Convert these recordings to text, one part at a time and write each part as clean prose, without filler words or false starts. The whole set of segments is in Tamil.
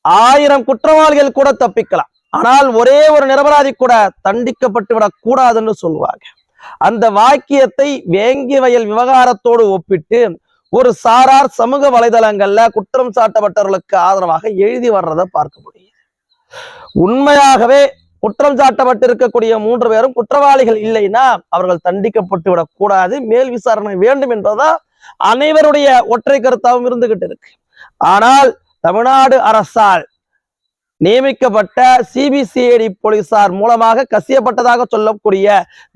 1000 குற்றவாளிகள் கூட தப்பிக்கலாம், ஆனால் ஒரே ஒரு நிரபராதி கூட தண்டிக்கப்பட்டு விடக் கூடாதுன்னு சொல்லுவாங்க. அந்த வாக்கியத்தை வேங்கி வயல் விவகாரத்தோடு ஒப்பிட்டு ஒரு சாரார் சமூக வலைதளங்கள்ல குற்றம் சாட்டப்பட்டவர்களுக்கு ஆதரவாக எழுதி வர்றதை பார்க்க முடியும். உண்மையாகவே குற்றம் சாட்டப்பட்டிருக்கக்கூடிய 3 பேரும் குற்றவாளிகள் இல்லைன்னா அவர்கள் தண்டிக்கப்பட்டு விடக் கூடாது, மேல் விசாரணை வேண்டும் என்பதுதான் அனைவருடைய ஒற்றை கருத்தாகவும் இருந்துகிட்டு இருக்கு. ஆனால் தமிழ்நாடு அரசால் நியமிக்கப்பட்ட சிபிசிஐடி போலீசார் மூலமாக கசியப்பட்டதாக சொல்லக்கூடிய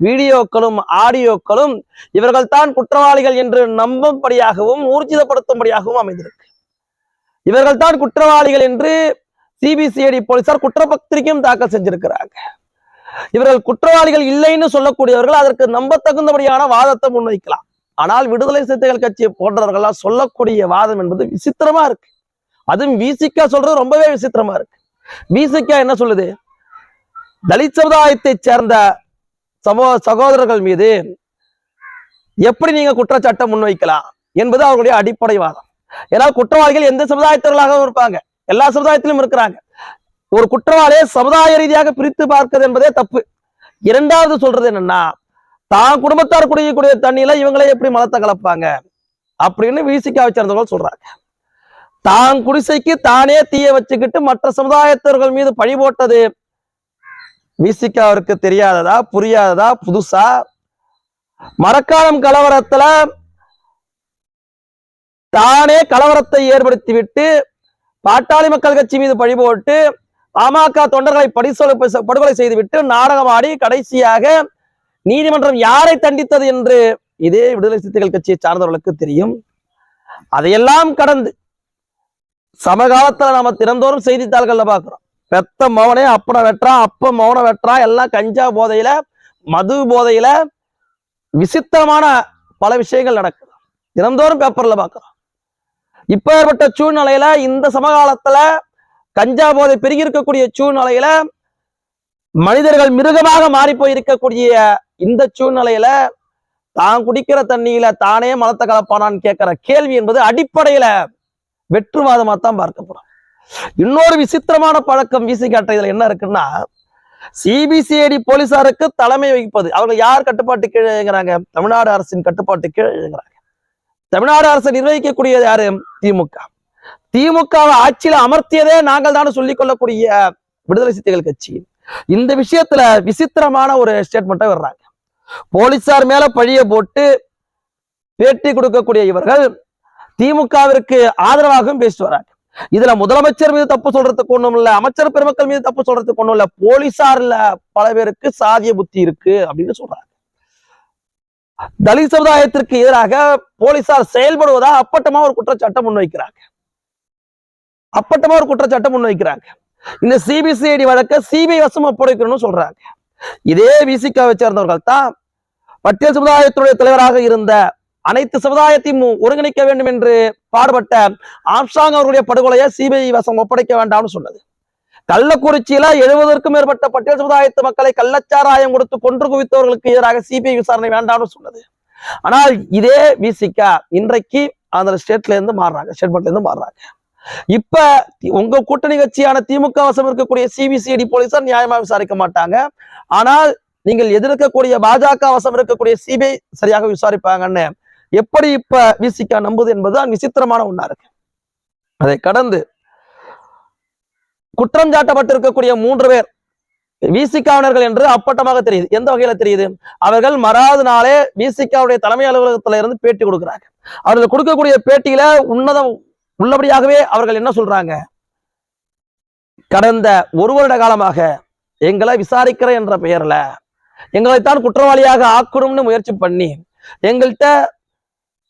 வீடியோக்களும் ஆடியோக்களும் இவர்கள் தான் குற்றவாளிகள் என்று நம்பும்படியாகவும் ஊர்ஜிதப்படுத்தும்படியாகவும் அமைந்திருக்கு. இவர்கள் தான் குற்றவாளிகள் என்று சிபிசிஐடி போலீசார் குற்றப்பத்திரிகையும் தாக்கல் செஞ்சிருக்கிறாங்க. இவர்கள் குற்றவாளிகள் இல்லைன்னு சொல்லக்கூடியவர்கள் அதற்கு நம்பத்தகுந்தபடியான வாதத்தை முன்வைக்கலாம். ஆனால் விடுதலை சிறுத்தைகள் கட்சி போன்றவர்கள்லாம் சொல்லக்கூடிய வாதம் என்பது விசித்திரமா இருக்கு. அதுவும் விசிகா சொல்றது ரொம்பவே விசித்திரமா இருக்கு. விசிகா என்ன சொல்லுது? தலித் சமுதாயத்தை சேர்ந்த சகோதரர்கள் மீது எப்படி நீங்க குற்றச்சாட்டை முன்வைக்கலாம் என்பது அவர்களுடைய அடிப்படை வாதம். ஏன்னா குற்றவாளிகள் எந்த சமுதாயத்தவர்களாகவும் இருப்பாங்க, எல்லா சமுதாயத்திலும் இருக்கிறாங்க. ஒரு குற்றவாளியை சமுதாய ரீதியாக பிரித்து பார்க்கிறது என்பதே தப்பு. இரண்டாவது சொல்றது என்னன்னா, தான் குடும்பத்தார் குடிக்கக்கூடிய தண்ணியில இவங்களே எப்படி மலத்தை கலப்பாங்க அப்படின்னு விசிகாவை சேர்ந்தவர்கள் சொல்றாங்க. தான் குடிசைக்கு தானே தீய வச்சுக்கிட்டு மற்ற சமுதாயத்தவர்கள் மீது பழி போட்டது விசிகாவிற்கு தெரியாததா, புரியாததா, புதுசா? மரக்காலம் கலவரத்துல தானே கலவரத்தை ஏற்படுத்திவிட்டு பாட்டாளி மக்கள் கட்சி மீது பழி போட்டு பாமக தொண்டர்களை படுகொலை செய்துவிட்டு நாடகமாடி கடைசியாக நீதிமன்றம் யாரை தண்டித்தது என்று இதே விடுதலை சிறுத்தைகள் கட்சியை சார்ந்தவர்களுக்கு தெரியும். அதையெல்லாம் கடந்து சமகாலத்துல நாம தினந்தோறும் செய்தித்தாள்கள்ல பாக்குறோம், பெத்த மௌனே அப்பனை வெட்டுறான், அப்ப மௌன வெட்டுறான், எல்லாம் கஞ்சா போதையில மது போதையில விசித்திரமான பல விஷயங்கள் நடக்குது. தினந்தோறும் பேப்பர்ல பாக்குறோம். இப்ப ஏற்பட்ட சூழ்நிலையில இந்த சமகாலத்துல கஞ்சா போதை பெருகி இருக்கக்கூடிய சூழ்நிலையில மனிதர்கள் மிருகமாக மாறி போயிருக்கக்கூடிய இந்த சூழ்நிலையில தான் குடிக்கிற தண்ணியில தானே மலத்தை கலப்பானான்னு கேட்கிற கேள்வி என்பது அடிப்படையில வெற்றுவாதமா தான் பார்க்கப்படும். இன்னொரு விசித்திரமான பழக்கம் விசிகாட்ட இதுல என்ன இருக்குன்னா, சிபிசிஐடி போலீசாருக்கு தலைமை வகிப்பது அவர்கள் யார் கட்டுப்பாட்டு கீழே இயங்குறாங்க? தமிழ்நாடு அரசின் கட்டுப்பாட்டு கீழே இயங்குறாங்க. தமிழ்நாடு அரசை நிர்வகிக்கக்கூடியது யாரு? திமுக. திமுகவை ஆட்சியில அமர்த்தியதே நாங்கள் தான் சொல்லிக் கொள்ளக்கூடிய விடுதலை சிறுத்தைகள் கட்சி இந்த விஷயத்துல விசித்திரமான ஒரு ஸ்டேட்மெண்ட்டை வர்றாங்க. போலீசார் மேல பழிய போட்டு பேட்டி கொடுக்கக்கூடிய இவர்கள் திமுகவிற்கு ஆதரவாகவும் பேசிட்டு வராங்க. இதுல முதலமைச்சர் மீது தப்பு சொல்றதுக்கு ஒண்ணும் இல்ல, அமைச்சர் பெருமக்கள் மீது தப்பு சொல்றதுக்கு ஒண்ணும் இல்ல, போலீசார்ல பல பேருக்கு சாதிய புத்தி இருக்கு அப்படின்னு சொல்றாங்க. தலித் சமுதாயத்திற்கு எதிராக போலீசார் செயல்படுவதா அப்பட்டமா ஒரு குற்றச்சாட்டை முன்வைக்கிறாங்க. இந்த சிபிசிஐடி வழக்க சிபிஐ வசம் ஒப்படைக்கணும்னு சொல்றாங்க. இதே விசிகாவை சேர்ந்தவர்கள் தான் பட்டியல் சமுதாயத்துடைய தலைவராக இருந்த அனைத்து சமுதாயத்தையும் ஒருங்கிணைக்க வேண்டும் என்று பாடுபட்ட ஆம்ஸ்ட்ராங் அவருடைய படுகொலையை சிபிஐ வசம் ஒப்படைக்க வேண்டாம்னு சொன்னது. கள்ளக்குறிச்சியில 70க்கும் மேற்பட்ட பட்டியல் சமுதாயத்து மக்களை கள்ளச்சாராயம் கொடுத்து கொன்று குவித்தவர்களுக்கு எதிராக சிபிஐ விசாரணை வேண்டாம்னு சொன்னது. ஆனால் இதே விசிகா இன்றைக்கு அந்த ஸ்டேட்மெண்ட்ல இருந்து மாறுறாங்க. இப்ப உங்க கூட்டணி கட்சியான திமுக வசம் இருக்கக்கூடிய சிபிசிஐடி போலீசார் நியாயமா விசாரிக்க மாட்டாங்க, ஆனால் நீங்கள் எதிர்க்கக்கூடிய பாஜக வசம் இருக்கக்கூடிய சிபிஐ சரியாக விசாரிப்பாங்கன்னு எப்படி இப்ப விசிகா நம்புது என்பதுதான் விசித்திரமான ஒண்ணா இருக்கு. அதை கடந்து குற்றம் சாட்டப்பட்டிருக்கக்கூடிய 3 பேர் விசிகாவினர்கள் என்று அப்பட்டமாக தெரியுது. எந்த வகையில தெரியுது? அவர்கள் மறாவது நாளே விசிகாவுடைய தலைமை அலுவலகத்துல இருந்து பேட்டி கொடுக்குறாங்க. அவர்கள் கொடுக்கக்கூடிய பேட்டியில உள்ளபடியாகவே அவர்கள் என்ன சொல்றாங்க? கடந்த 1 வருட காலமாக எங்களை விசாரிக்கிற என்ற பெயர்ல எங்களைத்தான் குற்றவாளியாக ஆக்கணும்னு முயற்சி பண்ணி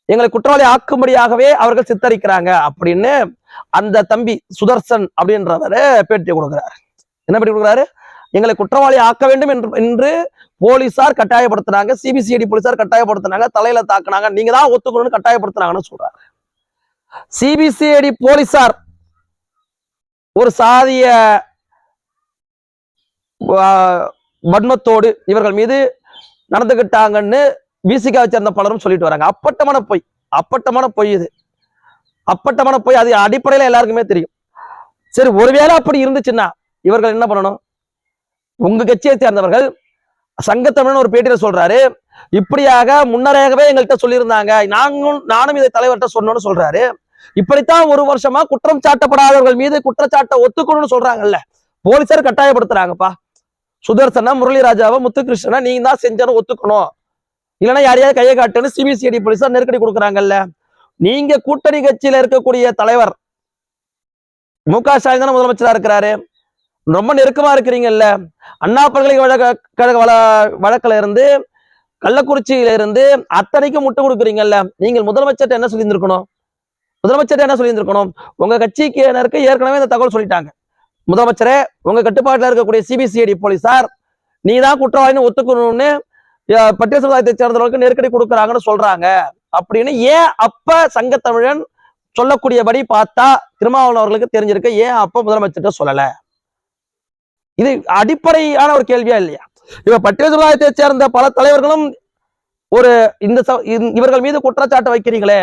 எங்களை குற்றவாளி ஆக்கும்படியாகவே அவர்கள் சித்தரிக்கிறாங்க அப்படின்னு அந்த தம்பி சுதர்சன் அப்படின்றவரு பேட்டி கொடுக்கிறார். என்ன பேட்டி கொடுக்குறாரு? எங்களை குற்றவாளி ஆக்க வேண்டும் என்று போலீசார் கட்டாயப்படுத்தினாங்க, சிபிசிஐடி போலீசார் கட்டாயப்படுத்தினாங்க, தலையில தாக்குனாங்க, நீங்க தான் ஒத்துக்கணும்னு கட்டாயப்படுத்தினாங்கன்னு சொல்றாங்க. சிபிசிஐடி போலீசார் ஒரு சாதிய வன்மத்தோடு இவர்கள் மீது நடந்துகிட்டாங்கன்னு விசிகாவை சேர்ந்த பலரும் சொல்லிட்டு வராங்க. அப்பட்டமான பொய் இது. அப்பட்டமான பொய். அது அடிப்படையில எல்லாருக்குமே தெரியும். சரி, ஒருவேளை அப்படி இருந்துச்சுன்னா இவர்கள் என்ன பண்ணணும்? உங்க கட்சியை சேர்ந்தவர்கள் சங்கத்தமிழன் ஒரு பேட்டியில சொல்றாரு, இப்படியாக முன்னரேகவே எங்கள்கிட்ட சொல்லியிருந்தாங்க, நானும் இதை தலைவர்கிட்ட சொன்னோன்னு சொல்றாரு. இப்படித்தான் ஒரு வருஷமா குற்றம் சாட்டப்படாதவர்கள் மீது குற்றச்சாட்டை ஒத்துக்கணும்னு சொல்றாங்கல்ல, போலீசார் கட்டாயப்படுத்துறாங்கப்பா. சுதர்சனா, முரளிராஜாவை, முத்துகிருஷ்ணனா நீங்க தான் செஞ்சன்னு ஒத்துக்கணும், இல்லைன்னா யாரையாவது கையை காட்டுன்னு சிபிசிஐடி போலீஸார் நெருக்கடி கொடுக்குறாங்கல்ல. நீங்க கூட்டணி கட்சியில இருக்கக்கூடிய தலைவர் மு.க. ஸ்டாலின் தானே முதலமைச்சரா இருக்கிறாரு, ரொம்ப நெருக்கமா இருக்கிறீங்கல்ல. அண்ணா பல்கலைக்கழக வழக்குல இருந்து, கள்ளக்குறிச்சியில இருந்து அத்தனைக்கும் முட்டு கொடுக்குறீங்கல்ல. நீங்கள் முதலமைச்சர்கிட்ட என்ன சொல்லியிருந்திருக்கணும்? உங்க கட்சிக்கு ஏற்கனவே இந்த தகவல் சொல்லிட்டாங்க. முதலமைச்சரே, உங்க கட்டுப்பாட்டில் இருக்கக்கூடிய சிபிசிஐடி போலீசார் நீ தான் குற்றவாளின்னு ஒத்துக்கணும்னு பட்டியல் சமுதாயத்தை சேர்ந்தவர்களுக்கு நெருக்கடி கொடுக்குறாங்கன்னு சொல்றாங்க அப்படின்னு ஏன் அப்ப சங்கத்தமிழன் சொல்லக்கூடியபடி பார்த்தா திருமாவளவன் அவர்களுக்கு தெரிஞ்சிருக்க, ஏன் அப்ப முதலமைச்சர்கிட்ட சொல்லல? இது அடிப்படையான ஒரு கேள்வியா இல்லையா? இப்ப பட்டியல் சமுதாயத்தை சேர்ந்த பல தலைவர்களும் இவர்கள் மீது குற்றச்சாட்டு வைக்கிறீங்களே,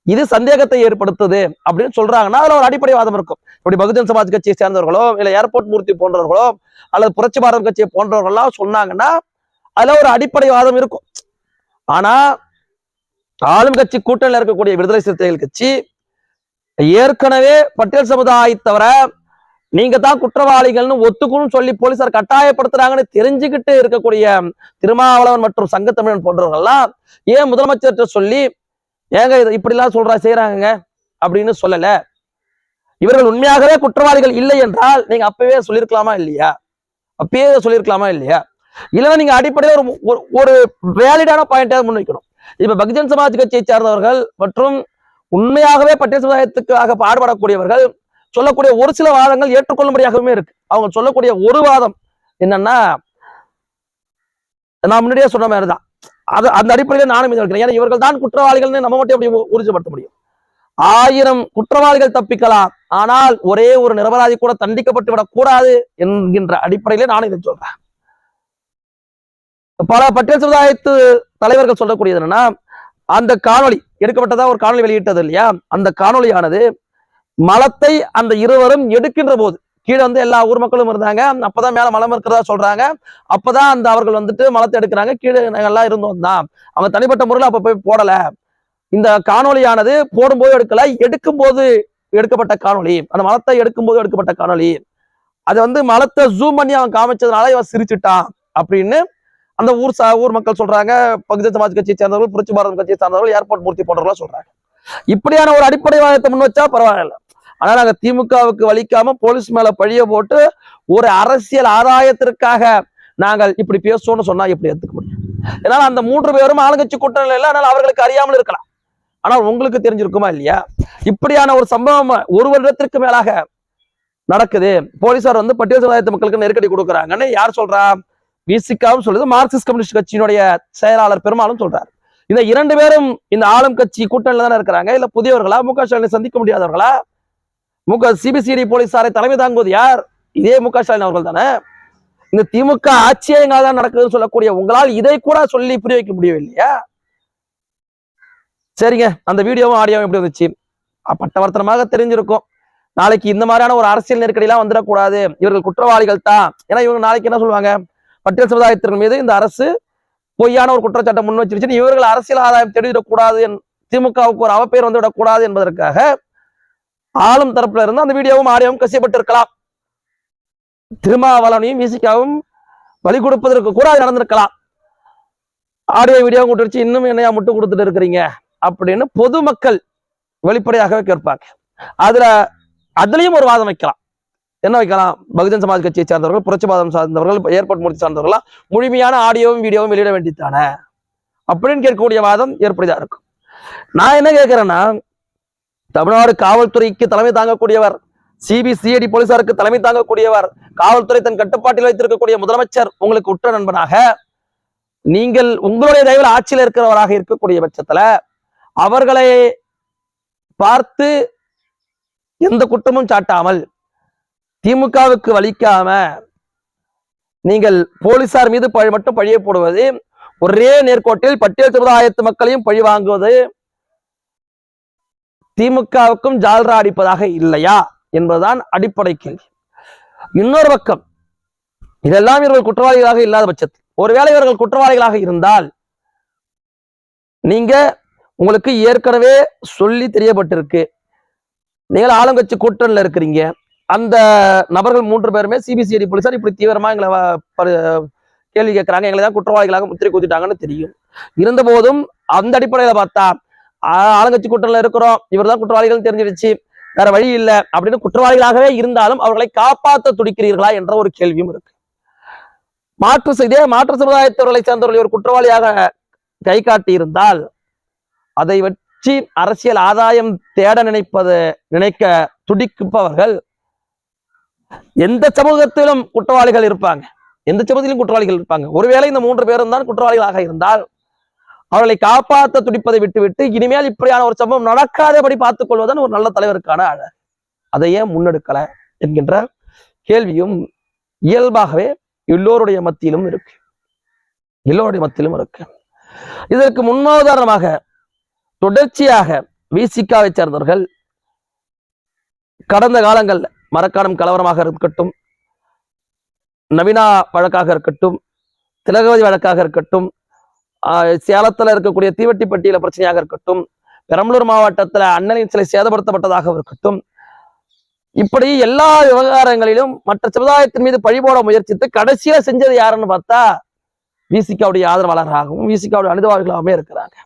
இது சந்தேகத்தை ஏற்படுத்துது அப்படின்னு சொல்றாங்கன்னா அதுல ஒரு அடிப்படை வாதம் இருக்கும். இப்படி பகுஜன் சமாஜ் கட்சியை சேர்ந்தவர்களோ, இல்ல ஏர்போர்ட் மூர்த்தி போன்றவர்களோ, அல்லது புரட்சி பாரதம் கட்சியை போன்றவர்கள்லாம் சொன்னாங்கன்னா அதுல ஒரு அடிப்படை வாதம் இருக்கும். ஆனா ஆளும் கட்சி கூட்டணியில் இருக்கக்கூடிய விடுதலை சிறுத்தைகள் கட்சி ஏற்கனவே பட்டியல் சமுதாயத்தவர நீங்க தான் குற்றவாளிகள்னு ஒத்துக்கணும்னு சொல்லி போலீசார் கட்டாயப்படுத்துறாங்கன்னு தெரிஞ்சுக்கிட்டு இருக்கக்கூடிய திருமாவளவன் மற்றும் சங்கத்தமிழன் போன்றவர்கள்லாம் ஏன் முதலமைச்சர்கிட்ட சொல்லி, ஏங்க இப்படிலாம் செய்யறாங்க அப்படின்னு சொல்லல? இவர்கள் உண்மையாகவே குற்றவாளிகள் இல்லை என்றால் நீங்க அப்பவே சொல்லியிருக்கலாமா இல்லையா? இல்லைன்னா நீங்க அடிப்படையில் ஒரு வேலிடான பாயிண்டாக முன்வைக்கணும். இப்ப பகுஜன் சமாஜ் கட்சியை சேர்ந்தவர்கள் மற்றும் உண்மையாகவே பட்டியல் சமுதாயத்துக்காக பாடுபடக்கூடியவர்கள் சொல்லக்கூடிய ஒரு சில வாதங்கள் ஏற்றுக்கொள்ளும்படியாகவே இருக்கு. அவங்க சொல்லக்கூடிய ஒரு வாதம் என்னன்னா, நான் முன்னாடியே சொன்ன மாதிரிதான், அந்த அடிப்படையில் நானும் இருக்கிறேன். ஏன்னா இவர்கள் தான் குற்றவாளிகள்னு நம்ம மட்டும் எப்படி உறுதிப்படுத்த முடியும்? 1000 குற்றவாளிகள் தப்பிக்கலாம், ஆனால் ஒரே ஒரு நிரபராதி கூட தண்டிக்கப்பட்டு விடக்கூடாது என்கின்ற அடிப்படையிலே நானும் இதை சொல்றேன். பல பட்டியல் சமுதாயத்து தலைவர்கள் சொல்லக்கூடியது என்னன்னா, அந்த காணொளி எடுக்கப்பட்டதா ஒரு காணொலி வெளியிட்டது இல்லையா, அந்த காணொலியானது மலத்தை அந்த இருவரும் எடுக்கின்ற போது கீழே எல்லா ஊர் மக்களும் இருந்தாங்க, அப்பதான் மேல மலம் இருக்கிறதா சொல்றாங்க. அப்பதான் அவர்கள் மலத்தை எடுக்கிறாங்க. கீழே எல்லாம் இருந்தோம் தான், அவங்க தனிப்பட்ட முறையில் அப்ப போய் போடல. இந்த காணொலியானது போடும்போது எடுக்கல, எடுக்கும் போது எடுக்கப்பட்ட காணொலி, அந்த மலத்தை எடுக்கும் போது எடுக்கப்பட்ட காணொலி. அது மலத்தை ஜூம் பண்ணி அவன் காமிச்சதுனால இவன் சிரிச்சுட்டான் அப்படின்னு அந்த ஊர் மக்கள் சொல்றாங்க. பகுஜன் சமாஜ் கட்சியை சேர்ந்தவர்கள், புரட்சி பாரதம் கட்சியை சார்ந்தவர்கள், ஏர்போர்ட் மூர்த்தி போன்றவர்களா சொல்றாங்க. இப்படியான ஒரு அடிப்படை வாதத்தை முன் வச்சா பரவாயில்ல. ஆனா நாங்க திமுகவுக்கு வலிக்காம போலீஸ் மேல பழிய போட்டு ஒரு அரசியல் ஆதாயத்திற்காக நாங்கள் இப்படி பேசுவோம்னு சொன்னா எப்படி எடுத்துக்க முடியும்? ஏன்னா அந்த 3 பேரும் ஆளுங்கட்சி கூட்டணியில இல்லை, அதனால அவர்களுக்கு அறியாமல் இருக்கலாம், ஆனால் உங்களுக்கு தெரிஞ்சிருக்குமா இல்லையா? இப்படியான ஒரு சம்பவம் 1 வருடத்திற்கு மேலாக நடக்குது. போலீசார் பட்டியல் சமுதாயத்து மக்களுக்கு நெருக்கடி கொடுக்குறாங்கன்னு யார் சொல்றா? விசிகாவும் சொல்லுது, மார்க்சிஸ்ட் கம்யூனிஸ்ட் கட்சியினுடைய செயலாளர் பெருமாளும் சொல்றாரு. இந்த 2 பேரும் இந்த ஆளும் கட்சி கூட்டணியில தானே இருக்கிறாங்க. இல்ல புதியவர்களா? மு.க. ஸ்டாலினை சந்திக்க முடியாதவர்களா? சிபிசிஐடி போலீசாரை தலைமை தாங்குவது யார்? இதே மு.க. ஸ்டாலின் அவர்கள் தானே. இந்த திமுக ஆட்சியே எங்கால்தான் நடக்குதுன்னு சொல்லக்கூடிய உங்களால் இதை கூட சொல்லி புரிய வைக்க முடியவில்லையா? சரிங்க, அந்த வீடியோவும் ஆடியோவும் எப்படி இருந்துச்சு? பட்டவர்த்தனமாக தெரிஞ்சிருக்கும். நாளைக்கு இந்த மாதிரியான ஒரு அரசியல் நெருக்கடியெல்லாம் வந்துடக்கூடாது, இவர்கள் குற்றவாளிகள் தான். ஏன்னா இவங்க நாளைக்கு என்ன சொல்லுவாங்க? பட்டியல் சமுதாயத்தின் மீது இந்த அரசு பொய்யான ஒரு குற்றச்சாட்டை முன் வச்சிருச்சு, இவர்கள் அரசியல் ஆதாயம் தேடிவிடக்கூடாது, திமுகவுக்கு ஒரு அவப்பெயர் வந்துவிடக்கூடாது என்பதற்காக ஆளும் தரப்புல இருந்து அந்த வீடியோவும் ஆடியோவும் கசியப்பட்டு இருக்கலாம். திருமாவளவனையும் விசிகாவும் வழி கொடுப்பதற்கு கூட அது நடந்திருக்கலாம். ஆடியோ வீடியோவும் கூட்டு வச்சு இன்னும் என்னையா முட்டு கொடுத்துட்டு இருக்கிறீங்க அப்படின்னு பொதுமக்கள் வெளிப்படையாகவே கேட்பாங்க. அதுலயும் ஒரு வாதம் வைக்கலாம். என்ன வைக்கலாம்? பகுஜன் சமாஜ் கட்சியை சார்ந்தவர்கள், புரட்சி பாரதம் சார்ந்தவர்கள், ஏர்போர்ட் மூர்த்தி சார்ந்தவர்கள் முழுமையான ஆடியோவும் வீடியோவும் வெளியிட வேண்டித்தானே அப்படின்னு கேட்கக்கூடிய வாதம் ஏற்படுதா இருக்கும். நான் என்ன கேட்கிறேன்னா, தமிழ்நாடு காவல்துறைக்கு தலைமை தாங்கக்கூடியவர், சிபிசிஐடி போலீசாருக்கு தலைமை தாங்கக்கூடியவர், காவல்துறை தன் கட்டுப்பாட்டில் வைத்திருக்கக்கூடிய முதலமைச்சர் உங்களுக்கு உற்ற நண்பனாக, நீங்கள் உங்களுடைய தயவில் ஆட்சியில் இருக்கிறவராக இருக்கக்கூடிய பட்சத்துல அவர்களை பார்த்து எந்த குற்றமும் சாட்டாமல் திமுகவுக்கு வலிக்காம நீங்கள் போலீசார் மீது மட்டும் பழிய போடுவது, ஒரே நேர்கோட்டில் பட்டியல் சமுதாயத்து மக்களையும் பழி வாங்குவது திமுகவுக்கும் ஜால்ரா அடிப்பதாக இல்லையா என்பதுதான் அடிப்படை கேள்வி. இன்னொரு பக்கம் இதெல்லாம் இவர்கள் குற்றவாளிகளாக இல்லாத பட்சத்தில், ஒருவேளை இவர்கள் குற்றவாளிகளாக இருந்தால், நீங்க உங்களுக்கு ஏற்கனவே சொல்லி தெரியப்பட்டிருக்கு, நீங்கள் ஆளுங்கட்சி கூட்டணியில் இருக்கிறீங்க, அந்த நபர்கள் 3 பேருமே சிபிசிஐடி போலீசார் இப்படி தீவிரமா எங்களை கேள்வி கேட்கிறாங்க, எங்களை தான் குற்றவாளிகளாக முத்திரை குத்திட்டாங்கன்னு தெரியும். இருந்த போதும் அந்த அடிப்படையில பார்த்தா ஆளுங்கட்சி கூட்டணியில் இருக்கிறோம், இவர் தான் குற்றவாளிகள் தெரிஞ்சிருச்சு, வேற வழி இல்லை அப்படின்னு குற்றவாளிகளாகவே இருந்தாலும் அவர்களை காப்பாற்ற துடிக்கிறீர்களா என்ற ஒரு கேள்வியும் இருக்கு. மாற்று சமுதாயத்தவர்களை சேர்ந்தவர்களை ஒரு குற்றவாளியாக கை காட்டி இருந்தால் அதை வச்சு அரசியல் ஆதாயம் தேட நினைக்க துடிப்பவர்கள் எந்த சமூகத்திலும் குற்றவாளிகள் இருப்பாங்க, எந்த சமூகத்திலும் குற்றவாளிகள் இருப்பாங்க. ஒருவேளை இந்த 3 பேரும் தான் குற்றவாளிகளாக இருந்தால் அவர்களை காப்பாற்ற துடிப்பதை விட்டுவிட்டு இனிமேல் இப்படியான ஒரு சம்பவம் நடக்காதபடி பார்த்துக் கொள்வதன் ஒரு நல்ல தலைவருக்கான அழகு. அதை ஏன் முன்னெடுக்கல என்கின்ற கேள்வியும் இயல்பாகவே எல்லோருடைய மத்தியிலும் இருக்கு. இதற்கு முன்னுதாரணமாக தொடர்ச்சியாக விசிகாவை சேர்ந்தவர்கள் கடந்த காலங்கள்ல மரக்காணம் கலவரமாக இருக்கட்டும், நவீனா வழக்காக இருக்கட்டும், திலகவதி வழக்காக இருக்கட்டும், சேலத்துல இருக்கக்கூடிய தீவட்டிப்பட்டியில பிரச்சனையாக இருக்கட்டும், பெரம்பலூர் மாவட்டத்துல அண்ணனின் சிலை சேதப்படுத்தப்பட்டதாக இருக்கட்டும், இப்படி எல்லா விவகாரங்களிலும் மற்ற சமுதாயத்தின் மீது பழிபோட முயற்சித்து கடைசியில செஞ்சது யாருன்னு பார்த்தா விசிகாவுடைய ஆதரவாளராகவும் விசிகாவுடைய அனுதாபிகளாகவே இருக்கிறாங்க.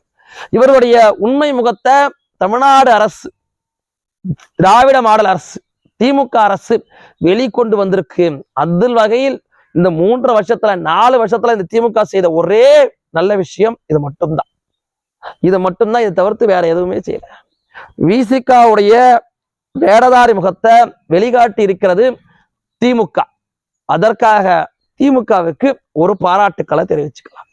இவருடைய உண்மை முகத்தை தமிழ்நாடு அரசு, திராவிட மாடல் அரசு, திமுக அரசு வெளிக்கொண்டு வந்திருக்கு. அந்த வகையில் இந்த 3 வருஷத்துல 4 வருஷத்துல இந்த திமுக செய்த ஒரே நல்ல விஷயம் இது மட்டும்தான். இதை தவிர்த்து வேற எதுவுமே செய்யல. விசிகாவுடைய வேடதாரி முகத்தை வெளிக்காட்டி இருக்கிறது திமுக. அதற்காக திமுகவுக்கு ஒரு பாராட்டுக்களை தெரிவிச்சுக்கலாம்.